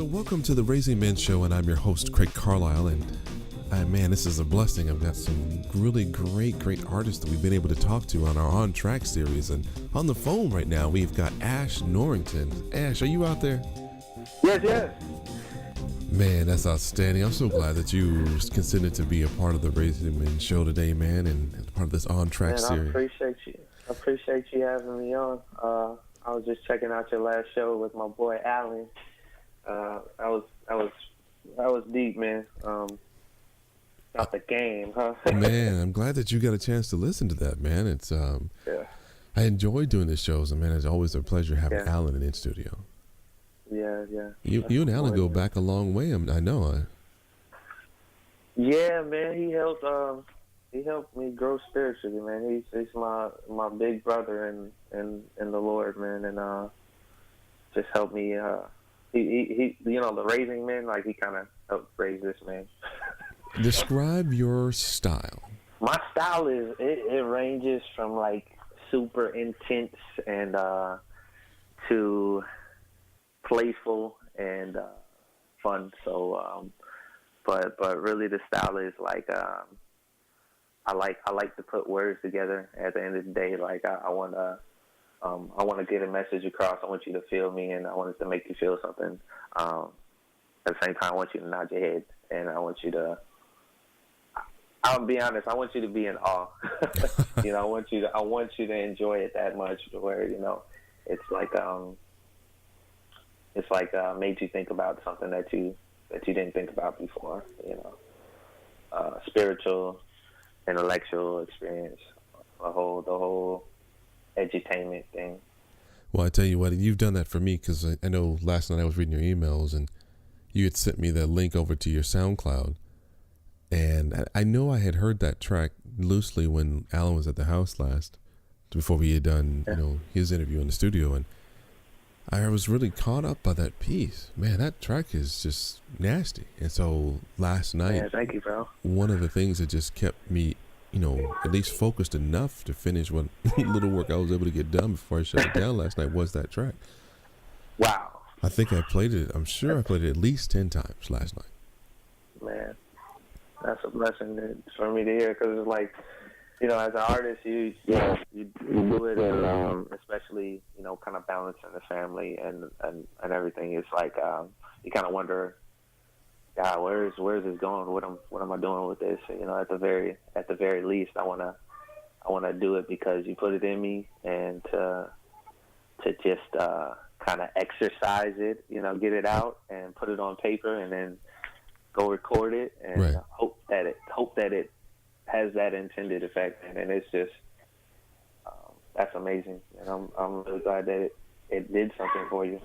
So welcome to the RZNGMEN show, and I'm your host, Craig Carlisle, and man, this is a blessing. I've got some really great artists that we've been able to talk to on our On Track series, and on the phone right now, we've got Ash Norrington. Ash, are you out there? Yes. Man, that's outstanding. I'm so glad that you considered to be a part of the RZNGMEN show today, man, and part of this On Track series. I appreciate you having me on. I was just checking out your last show with my boy Alan. That was deep, man. About the game, huh? Man, I'm glad that you got a chance to listen to that, man. It's yeah. I enjoy doing these shows, and man, it's always a pleasure having Alan in studio. Yeah. You and Alan go back a long way. I know. Yeah, man. He helped me grow spiritually, man. He's my big brother in the Lord, man, and just helped me. He the RZNGMEN, like he kind of helped raise this man. Describe your style. My style is it ranges from like super intense and to playful and fun. So, but really the style is like I like to put words together. At the end of the day, like I want to get a message across. I want you to feel me, and I want it to make you feel something. At the same time, I want you to nod your head, and I want you to. I'll be honest. I want you to be in awe. I want you to enjoy it that much, where it's like made you think about something that you didn't think about before. Spiritual, intellectual experience, the whole edutainment thing. Well, I tell you what, you've done that for me, because I know last night I was reading your emails and you had sent me that link over to your SoundCloud, and I know I had heard that track loosely when Alan was at the house before we had done his interview in the studio, and I was really caught up by that piece. Man, that track is just nasty. And so last night, thank you, bro. One of the things that just kept me at least focused enough to finish what little work I was able to get done before I shut it down last night was that track. Wow. I think I played it. I'm sure I played it at least 10 times last night. Man, that's a blessing for me to hear, because it's like, as an artist, you do it, and especially, kind of balancing the family and everything. It's like you kind of wonder, God, where is this going? What am I doing with this? At the very least, I wanna do it because you put it in me, and to just kind of exercise it, get it out and put it on paper, and then go record it, and hope that it has that intended effect, and it's just that's amazing, and I'm really glad that it did something for you.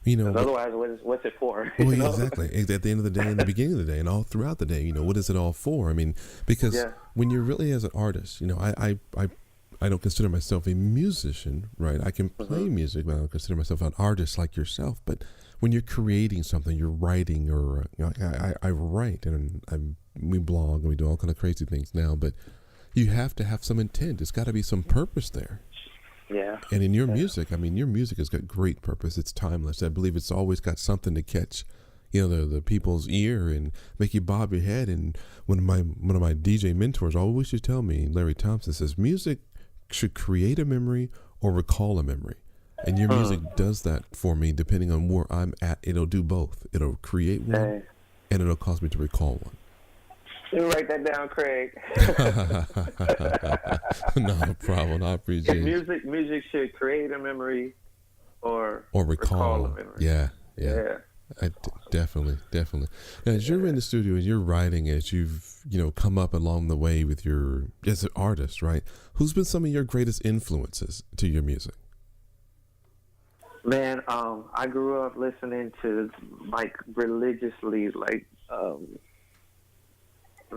Otherwise, what's it for? Well, exactly. At the end of the day, in the beginning of the day, and all throughout the day, what is it all for? I mean, because when you're really as an artist, I don't consider myself a musician, right? I can play music, but I don't consider myself an artist like yourself. But when you're creating something, you're writing, or I write, and we blog, and we do all kind of crazy things now. But you have to have some intent. It's got to be some purpose there. Yeah. And in your music, your music has got great purpose. It's timeless. I believe it's always got something to catch, the people's ear and make you bob your head. And one of my DJ mentors always used to tell me, Larry Thompson, says, music should create a memory or recall a memory. And your music does that for me, depending on where I'm at. It'll do both. It'll create one, and it'll cause me to recall one. You write that down, Craig. No problem. I appreciate it. Music should create a memory or recall a memory. Yeah. Awesome. Definitely. Now, as you're in the studio and you're writing, as you've come up along the way with as an artist, right? Who's been some of your greatest influences to your music? Man, I grew up listening to religiously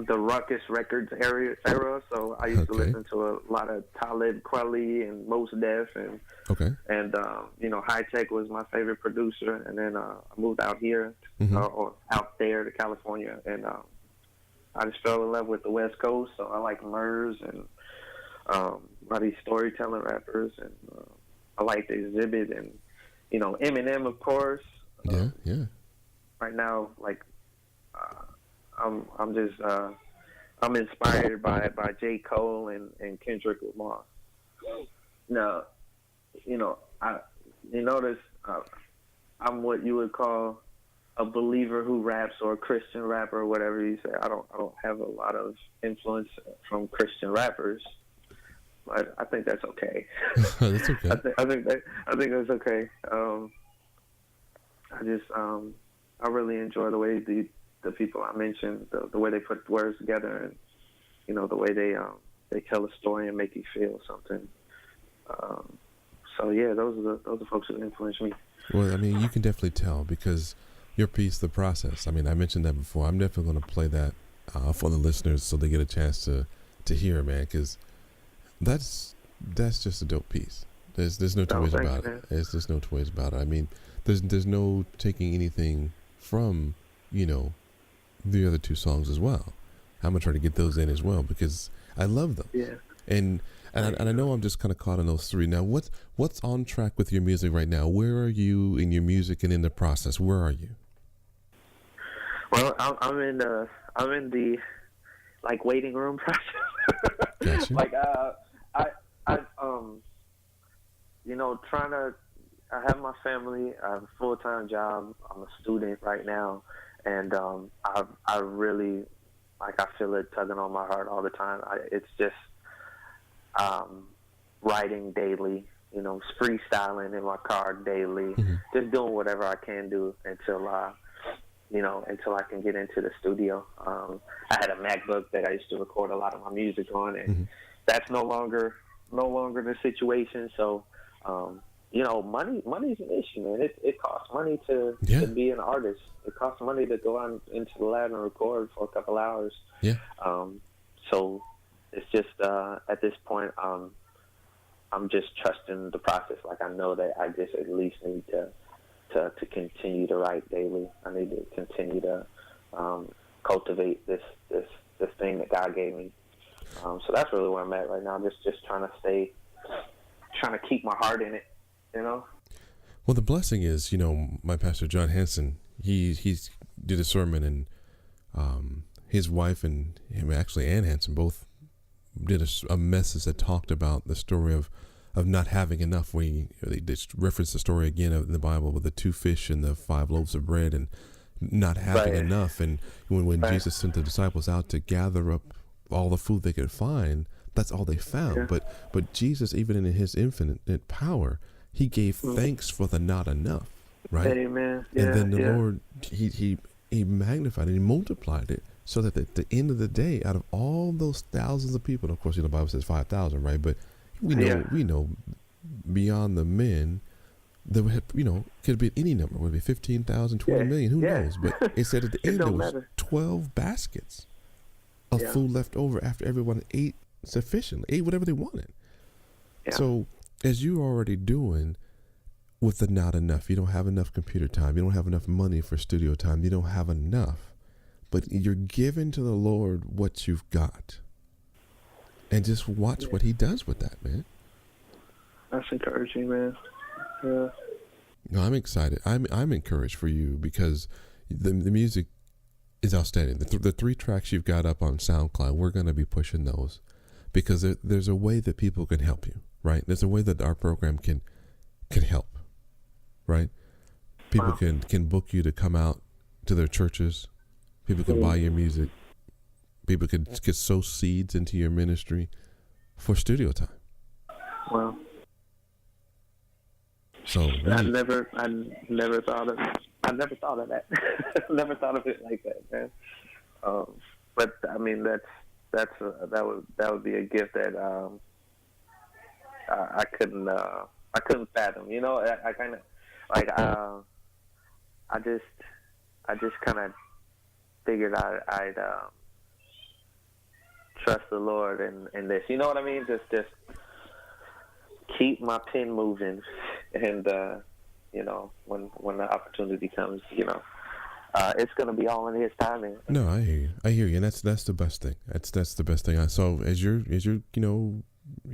the Ruckus Records era, so I used to listen to a lot of Talib Kweli and Mos Def, and High Tech was my favorite producer, and then I moved out here or out there to California, and I just fell in love with the West Coast, so I like Murs and a lot of these storytelling rappers, and I like the Exhibit and Eminem, of course. Yeah. right now, like I'm just I'm inspired by J. Cole and Kendrick Lamar. Now, you notice I'm what you would call a believer who raps, or a Christian rapper, or whatever you say. I don't have a lot of influence from Christian rappers, but I think that's okay. That's okay. I think that's okay. I really enjoy the way the people I mentioned, the way they put words together, and the way they tell a story and make you feel something. So yeah, those are the folks who influence me. Well, I mean, you can definitely tell because your piece, The Process. I mean, I mentioned that before. I'm definitely going to play that for the listeners so they get a chance to hear it, man, because that's just a dope piece. There's no two ways about it. There's no two ways about it. I mean, there's no taking anything from the other two songs as well. I'm gonna try to get those in as well because I love them. Yeah. And I know I'm just kind of caught on those three. Now, what's on track with your music right now? Where are you in your music and in the process? Where are you? Well, I'm in the like waiting room process. Gotcha. Like I have my family. I have a full-time job. I'm a student right now, and I really I feel it tugging on my heart all the time. It's just writing daily, freestyling in my car daily, just doing whatever I can do until I can get into the studio. I had a MacBook that I used to record a lot of my music on, and that's no longer the situation. So, money's an issue, man. It costs money to be an artist. It costs money to go on into the lab and record for a couple hours. Yeah. So it's just at this point, I'm just trusting the process. Like I know that I just at least need to continue to write daily. I need to continue to cultivate this thing that God gave me. So that's really where I'm at right now. Just trying to keep my heart in it, Well, the blessing is, my pastor John Hanson, he's did a sermon, and his wife and him, actually, Ann Hanson, both did a message that talked about the story of not having enough. They just reference the story again in the Bible with the 2 fish and the 5 loaves of bread and not having enough. And when Jesus sent the disciples out to gather up all the food they could find, that's all they found. Yeah. But Jesus, even in his infinite power, he gave thanks for the not enough, right? Amen. Yeah, and then the Lord, he magnified it, he multiplied it, so that at the end of the day, out of all those thousands of people, and of course, the Bible says 5,000, right? But we know beyond the men, there would could be any number. Would it be 15,000, 20 million? Who knows? But it said at the end there was 12 baskets of food left over after everyone ate sufficiently, ate whatever they wanted. Yeah. So as you're already doing with the not enough, you don't have enough computer time, you don't have enough money for studio time, you don't have enough, but you're giving to the Lord what you've got. And just watch what he does with that, man. That's encouraging, man. Yeah. No, I'm excited. I'm encouraged for you because the music is outstanding. The 3 tracks you've got up on SoundCloud, we're going to be pushing those because there's a way that people can help you, right? There's a way that our program can help, right? People can book you to come out to their churches. People can buy your music. People could sow seeds into your ministry for studio time. Wow. So I never thought of that. Never thought of it like that, man. But I mean, that would be a gift that I couldn't fathom. I kind of like I just kind of figured I'd trust the Lord in this. You know what I mean? Just keep my pen moving, and when the opportunity comes, it's gonna be all in His timing. No, I hear you, and that's the best thing. That's the best thing. So as you're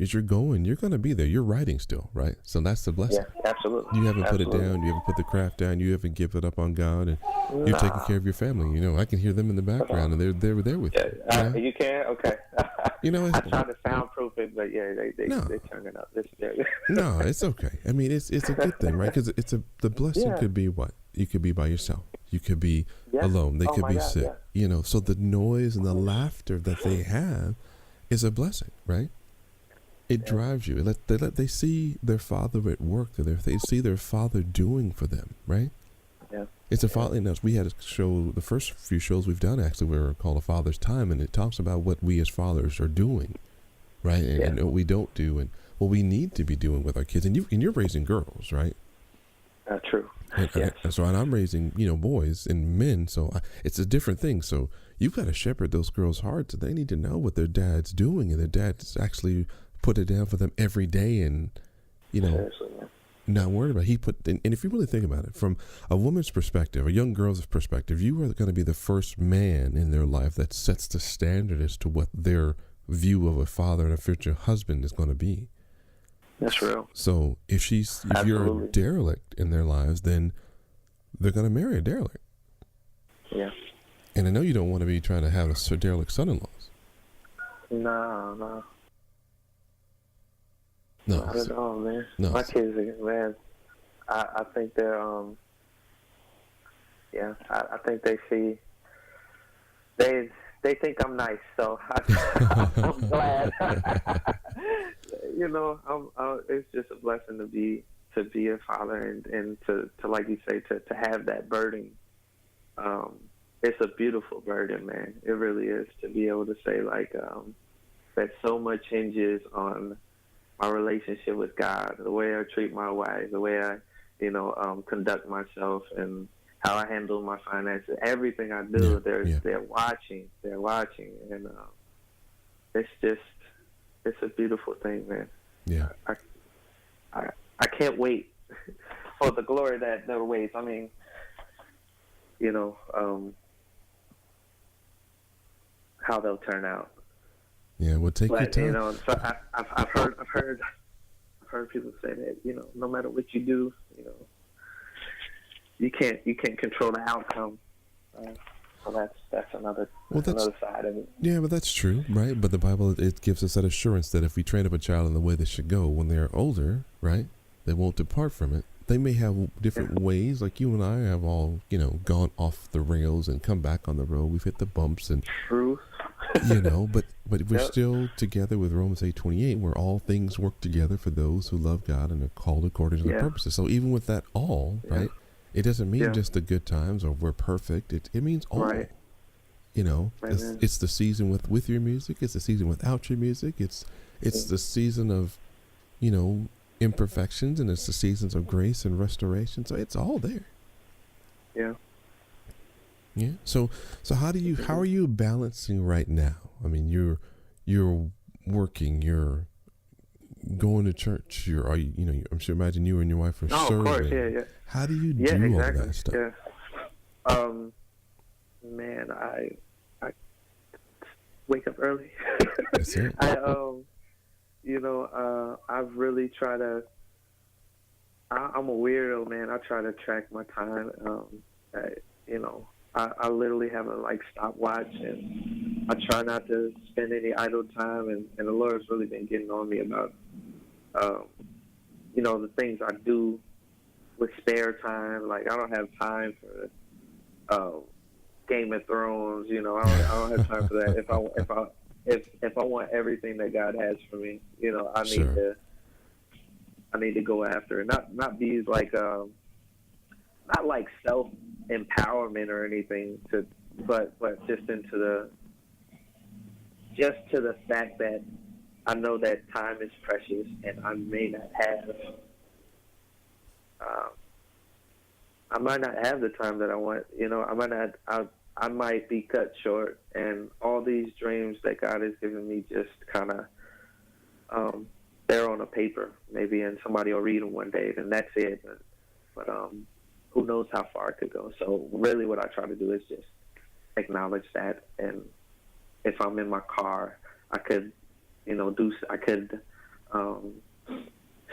as you're going, you're going to be there. You're writing still, right? So that's the blessing. Yeah, absolutely. You haven't put it down. You haven't put the craft down. You haven't given up on God, and you're taking care of your family. You know, I can hear them in the background, and they're there with you. Yeah, you can? Okay. You know, I tried to soundproof it, but yeah, they turn it up. No, it's okay. I mean, it's a good thing, right? Because the blessing could be what? You could be by yourself. You could be alone. They could be sick. Yeah. You know, so the noise and the laughter that they have is a blessing, right? It drives you. They see their father at work. They see their father doing for them, right? Yeah. It's a father. You know, we had a show. The first few shows we've done actually were called A Father's Time, and it talks about what we as fathers are doing, right? And what we don't do, and what we need to be doing with our kids. And you're raising girls, right? True. And I'm raising, boys and men. So it's a different thing. So you've got to shepherd those girls' hearts. They need to know what their dad's doing, and their dad's actually put it down for them every day, and not worried about it. And if you really think about it from a woman's perspective, a young girl's perspective, you are going to be the first man in their life that sets the standard as to what their view of a father and a future husband is going to be. That's real. So if you're a derelict in their lives, then they're going to marry a derelict. Yeah. And I know you don't want to be trying to have a derelict son-in-laws. No. No, not at all, man. No. My kids, man, I think they're, I think they see, they think I'm nice, so I'm glad. It's just a blessing to be a father and to like you say, to have that burden. It's a beautiful burden, man. It really is, to be able to say that so much hinges on my relationship with God, the way I treat my wife, the way I, conduct myself, and how I handle my finances. Everything I do, they're watching, and it's a beautiful thing, man. Yeah. I can't wait for the glory that awaits. I mean, how they'll turn out. Yeah, well, take your time. So I've heard people say that, no matter what you do, you can't control the outcome. So that's another side of it. Yeah, but that's true, right? But the Bible, it gives us that assurance that if we train up a child in the way they should go, when they're older, right, they won't depart from it. They may have different ways, like you and I have all, gone off the rails and come back on the road. We've hit the bumps and true. But we're still together with Romans 8:28, where all things work together for those who love God and are called according to their purposes. So even with that right, it doesn't mean just the good times or we're perfect. It means all. Right. It's the season with your music. It's the season without your music. It's the season of, imperfections, and it's the seasons of grace and restoration. So it's all there. Yeah. Yeah. So how are you balancing right now? I mean, you're working, you're going to church, I'm sure, imagine you and your wife are serving. Of course, yeah. How do you do all that stuff? Yeah. Man, I wake up early. That's it. I've really tried to. I'm a weirdo, man. I try to track my time. I literally have a stopwatch, and I try not to spend any idle time. And the Lord's really been getting on me about, the things I do with spare time. Like, I don't have time for Game of Thrones. I don't have time for that. If I want everything that God has for me, I need to go after it. Not be not like self-empowerment or anything, but just to the fact that I know that time is precious, and I may not have the time that I want. I might be cut short, and all these dreams that God has given me just kind of they're on a paper, maybe, and somebody will read them one day, and that's it. But who knows how far it could go? So really, what I try to do is just acknowledge that, and if I'm in my car, I could I could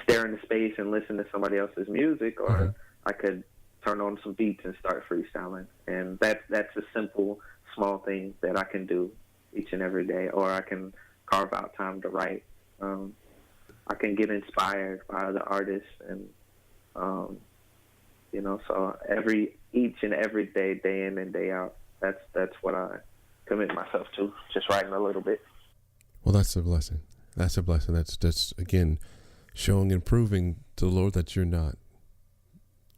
stare into space and listen to somebody else's music, or I could turn on some beats and start freestyling. And that's a simple, small thing that I can do each and every day, or I can carve out time to write. I can get inspired by other artists, and so each and every day, day in and day out, that's what I commit myself to, just writing a little bit. Well, that's a blessing. That's a blessing. That's again showing and proving to the Lord that you're not,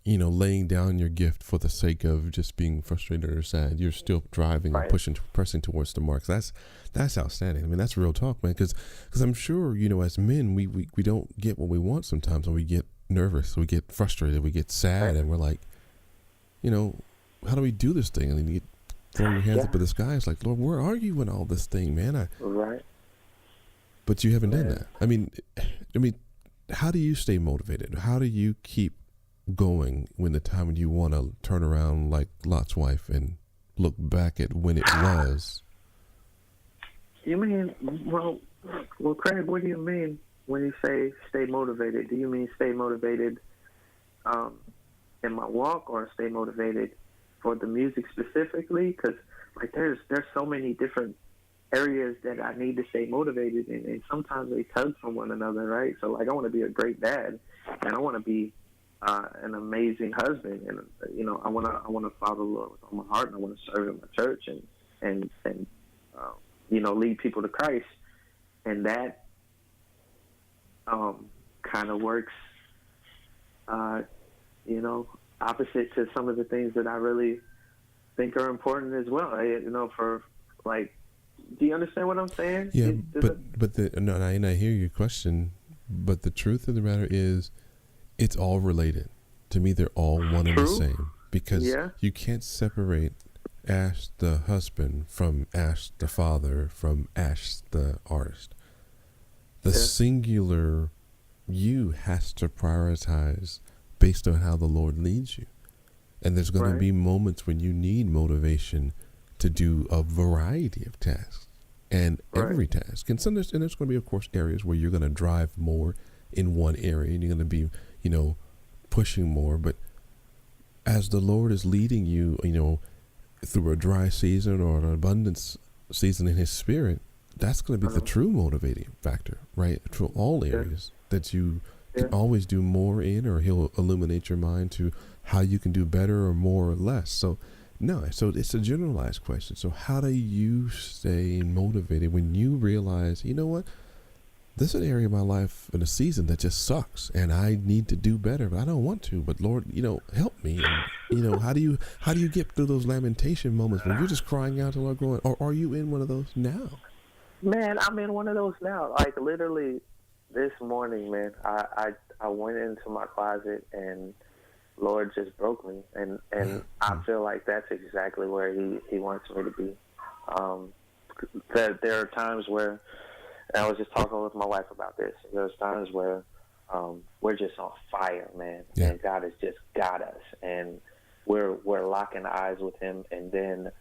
laying down your gift for the sake of just being frustrated or sad. You're still driving and pressing towards the marks. That's outstanding. I mean, that's real talk, man. Because I'm sure, as men, we don't get what we want sometimes, and we get nervous, we get frustrated, we get sad, and we're like, how do we do this thing? And you throw your hands up at the sky. It's like, Lord, where are you in all this thing, man? Right. But you haven't done that. I mean, how do you stay motivated? How do you keep going when the time when you want to turn around like Lot's wife and look back at when it was? You mean, well, Craig, what do you mean when you say stay motivated? Do you mean stay motivated in my walk, or stay motivated for the music specifically? Because there's so many different areas that I need to stay motivated in, and sometimes they tug from one another, right? So I want to be a great dad, and I want to be an amazing husband, and I want to follow the Lord with all my heart, and I want to serve in my church and lead people to Christ, and that kind of works opposite to some of the things that I really think are important as well. Do you understand what I'm saying? Yeah, and I hear your question, but the truth of the matter is, it's all related. To me, they're all one and the same, because you can't separate Ash the husband from Ash the father from Ash the artist. The singular you has to prioritize based on how the Lord leads you. And there's going to be moments when you need motivation to do a variety of tasks, and every task. And there's going to be, of course, areas where you're going to drive more in one area, and you're going to be, pushing more. But as the Lord is leading you, through a dry season or an abundance season in His Spirit, that's going to be the true motivating factor, right? For all areas that you can always do more in, or He'll illuminate your mind to how you can do better or more or less. So it's a generalized question. So how do you stay motivated when you realize, what, this is an area of my life in a season that just sucks, and I need to do better, but I don't want to. But Lord, help me. And, how do you get through those lamentation moments when you're just crying out to the Lord, going, or are you in one of those now? Man, I'm in one of those now. Like literally this morning, man, I went into my closet and Lord just broke me, and I feel like that's exactly where He wants me to be. There are times where, and I was just talking with my wife about this, there's times where we're just on fire, man, and God has just got us, and we're locking eyes with Him, and then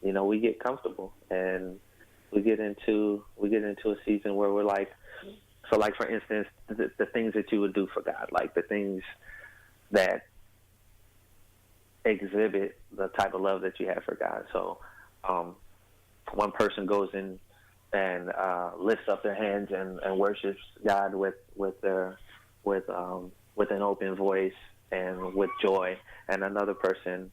we get comfortable, and we get into a season where we're like, so like for instance, the things that you would do for God, like the things that exhibit the type of love that you have for God. So one person goes in and lifts up their hands and worships God with an open voice and with joy, and another person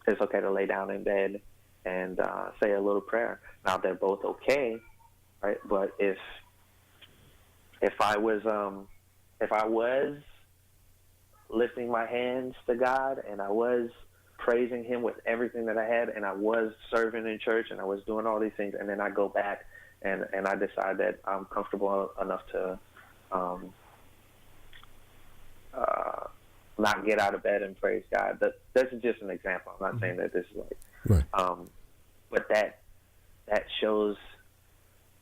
it's okay to lay down in bed and say a little prayer. Now they're both okay, right? But if I was lifting my hands to God, and I was praising Him with everything that I had, and I was serving in church, and I was doing all these things, and then I go back and I decide that I'm comfortable enough to not get out of bed and praise God. This is just an example. I'm not saying that this is like, but that shows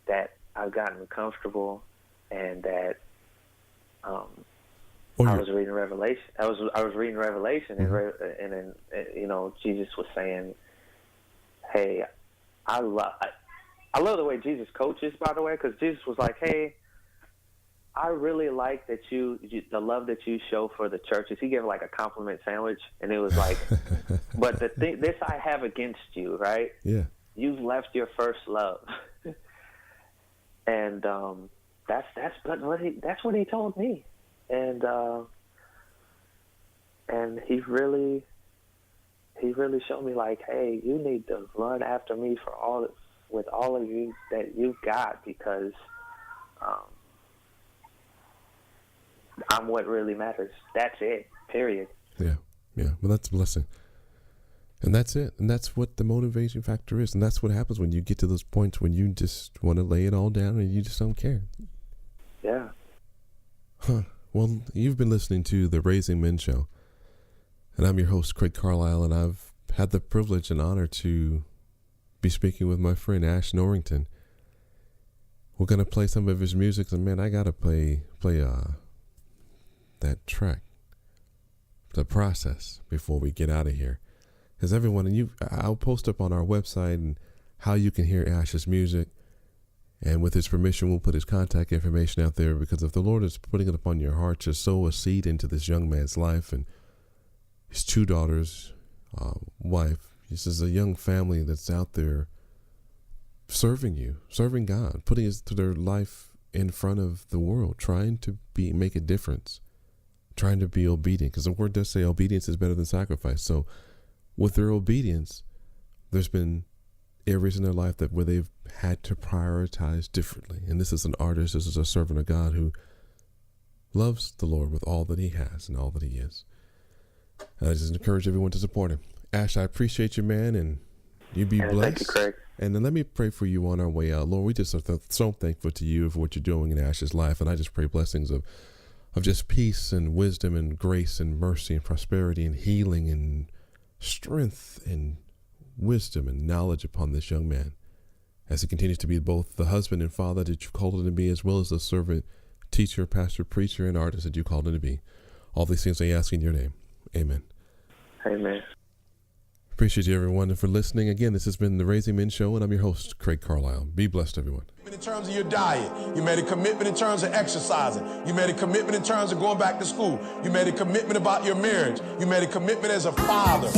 that I've gotten comfortable, and that I was reading Revelation. I was reading Revelation, and then Jesus was saying, "Hey, I I love the way Jesus coaches, by the way, because Jesus was like, hey, I really like that the love that you show for the churches. He gave like a compliment sandwich, and it was like, but this I have against you, right? Yeah. You've left your first love. And that's what he told me. And he really showed me like, hey, you need to run after me with all of you that you've got, because I'm what really matters. That's it, period. Yeah. Well, that's a blessing. And that's it. And that's what the motivation factor is. And that's what happens when you get to those points when you just want to lay it all down and you just don't care. Yeah. Huh. Well, you've been listening to the Raising Men Show. And I'm your host, Craig Carlisle, and I've had the privilege and honor to be speaking with my friend Ash Norrington. We're going to play some of his music, and man, I got to play that track, The Process, before we get out of here. Because everyone, and I'll post up on our website and how you can hear Ash's music. And with his permission, we'll put his contact information out there, because if the Lord is putting it upon your heart to sow a seed into this young man's life and his 2 daughters, wife, this is a young family that's out there serving God, putting their life in front of the world, trying to make a difference, trying to be obedient, because the word does say obedience is better than sacrifice. So with their obedience, there's been areas in their life where they've had to prioritize differently. And this is an artist, this is a servant of God who loves the Lord with all that he has and all that he is. And I just encourage everyone to support him. Ash, I appreciate you, man, and you be blessed. Thank you, Craig. And then let me pray for you on our way out. Lord, we just are so thankful to you for what you're doing in Ash's life. And I just pray blessings of just peace and wisdom and grace and mercy and prosperity and healing and strength and wisdom and knowledge upon this young man as he continues to be both the husband and father that you called him to be, as well as the servant, teacher, pastor, preacher, and artist that you called him to be. All these things I ask in your name. Amen. Amen. Appreciate you, everyone, for listening. Again, this has been the Raising Men Show, and I'm your host, Craig Carlisle. Be blessed, everyone. In terms of your diet, you made a commitment in terms of exercising. You made a commitment in terms of going back to school. You made a commitment about your marriage. You made a commitment as a father.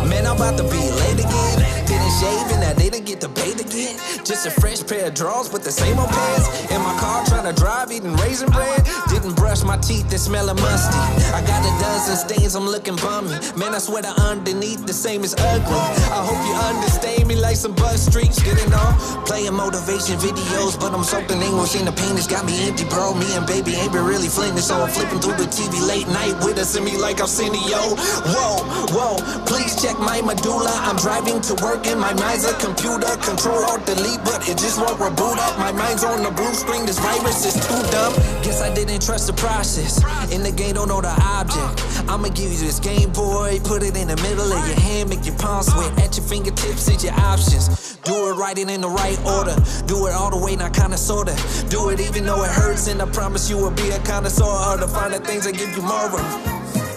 Man, I'm about to be late again. Didn't shave and I didn't get to bathe again. Just a fresh pair of drawers with the same old pants. In my car trying to drive, eating raisin bread. Didn't brush my teeth, they smelling musty. I got a dozen stains, I'm looking bummy. Man, I swear the underneath the same as ugly. I hope you understand me like some bus streets. Getting on, playing motivation videos, but I'm soaked in anguish and the pain has got me empty, bro. Me and baby ain't been really flinting, so I'm flipping through the TV late night with us in me like Arsenio. Whoa, please check my medulla. I'm driving to work and my mind's a computer. Control alt delete, but it just won't reboot up. My mind's on the blue screen, this virus is too dumb. Guess I didn't trust the process. In the game, don't know the object. I'ma give you this Game Boy, put it in the middle of your hand, make your palms sweat. At your fingertips is your options. Do it right and in the right order. Do it all the way, not kinda sorta. Do it even though it hurts, and I promise you will be a connoisseur of the finer things that give you more of.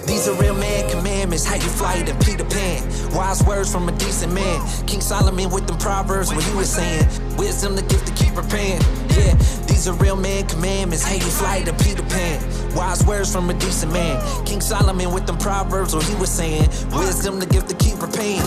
These are real man commandments, how you fly to Peter Pan. Wise words from a decent man. King Solomon with them proverbs, what he was saying. Wisdom, the gift to keep repaying. Yeah, these are real man commandments, how you fly to Peter Pan. Wise words from a decent man. King Solomon with them proverbs, what he was saying. Wisdom, the gift to keep repaying.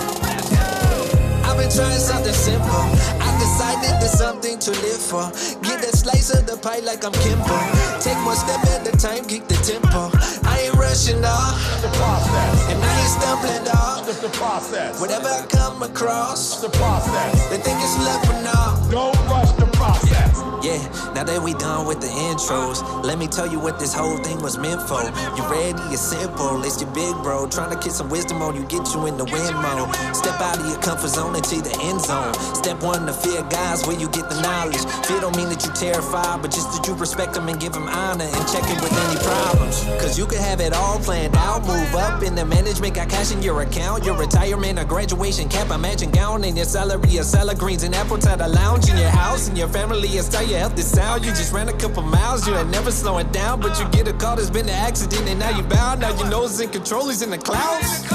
I've been trying something simple. I decided there's something to live for. Get that slice of the pie like I'm Kimbo. Take one step at a time, keep the tempo. I ain't rushing off, The process. and I ain't stumbling off. Just the process. Whatever I come across, The process. they think it's left for now. Don't rush the process. Yeah, now that we done with the intros, let me tell you what this whole thing was meant for. You ready? It's simple. It's your big bro trying to get some wisdom on you, get you in the win mode. Step out of your comfort zone into the end zone. Step one, to fear guys where you get the knowledge. Fear don't mean that you terrified, but just that you respect them and give them honor and check it with any problems. Cause you can have it all planned out, move up in the management, got cash in your account, your retirement, a graduation cap, a matching gown, and your salary, a salad greens, and apple cider lounge in your house, and your family is tired. Your health is sound, you just ran a couple miles, you ain't never slowing down, but you get a call, there's been an accident, and now you're bound, now your nose in control, he's in the clouds.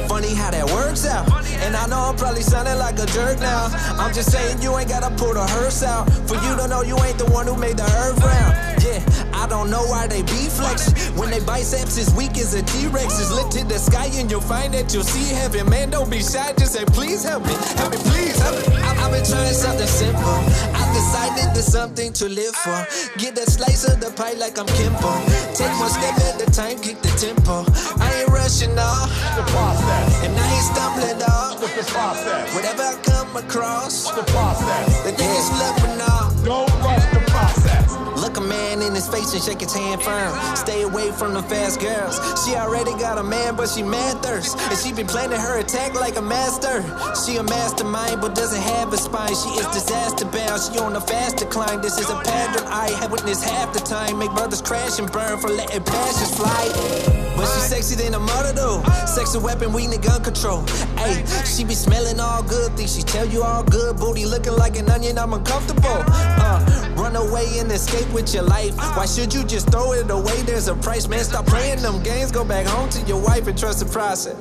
Funny how that works out, and I know I'm probably sounding like a jerk now. I'm just saying you ain't gotta pull the hearse out. For you to know you ain't the one who made the earth round. Yeah, I don't know why they be flexing when they biceps as weak as a T-Rex is lit to the sky, and you'll find that you'll see heaven. Man, don't be shy, just say please help me, please help me. I've been trying something simple. I decided there's something to live for. Get a slice of the pie like I'm Kimbo. Take one step at a time, kick the tempo. I ain't rushing off, the process. and I ain't stumbling off. The process. Whatever I come across, The process. the niggas loving off. Don't rush the process. Look a man in his face and shake his hand firm. Stay away from the fast girls. She already got a man, but she mad thirst. And she been planning her attack like a master. She a mastermind, but doesn't have a spine. She is disaster bound. She on a fast decline. This is a pattern I have witnessed half the time. Make brothers crash and burn for letting passions fly. But she sexy than a mother though. Sexy weapon, we need gun control. Ayy, she be smelling all good. Think she tell you all good. Booty looking like an onion, I'm uncomfortable. Run away and escape with your life. Why should you just throw it away? There's a price, man. Stop playing them games. Go back home to your wife and trust the process.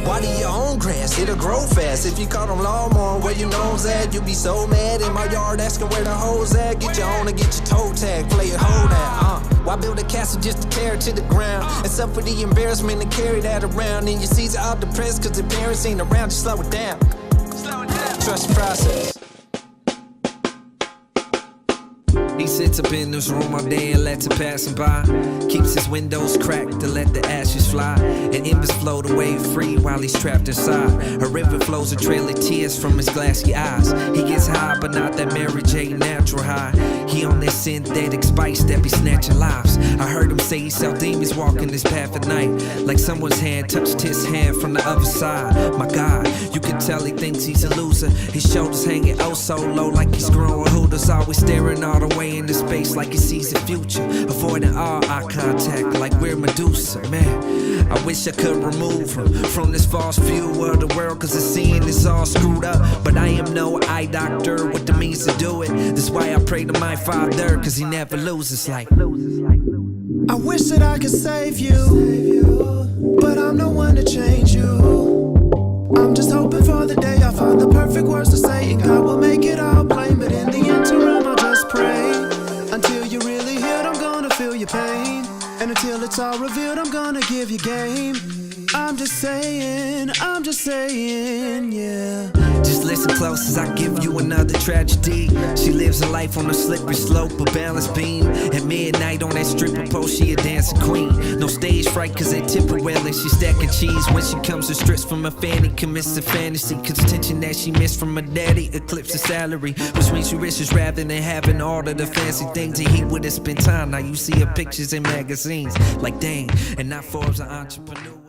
Water your own grass, it'll grow fast. If you caught them lawnmower where your nose at, you'll be so mad. In my yard asking where the hoes at. Get your own and get your toe tag, play it hold that. Why build a castle just to tear it to the ground? And suffer the embarrassment to carry that around. And your seeds are all depressed cause the parents ain't around. Just slow it down. Trust the process. He sits up in this room all day and lets it pass him by. Keeps his windows cracked to let the ashes fly. And embers float away free while he's trapped inside. A river flows a trail of tears from his glassy eyes. He gets high, but not that Mary J natural high. He on that synthetic spice that be snatching lives. I heard him say he saw demons walking this path at night. Like someone's hand touched his hand from the other side. My God, you can tell he thinks he's a loser. His shoulders hanging oh so low like he's growing hooters. Always staring all the way into space like he sees the future. Avoiding all eye contact like we're Medusa. Man, I wish I could remove him from this false view of the world, cause the seeing is all screwed up. But I am no eye doctor with the means to do it. That's why I pray to my Father, cause he never loses. Like I wish that I could save you, but I'm no one to change you. I'm just hoping for the day I find the perfect words to say, and God will make it all plain. But in the interim I'll just pray until you're really healed. I'm gonna feel your pain, and until it's all revealed I'm gonna give you game. I'm just saying, yeah. just listen close as I give you another tragedy. She lives a life on a slippery slope, a balance beam. At midnight on that stripper pole, she a dancing queen. No stage fright cause they tip her well and she stacking cheese. When she comes to strips from a fanny, commits to fantasy. Cause tension that she missed from her daddy eclipses salary. Which means she wishes rather than having all of the fancy things that he would've spent time. Now you see her pictures in magazines. Like dang, and not Forbes, an entrepreneur.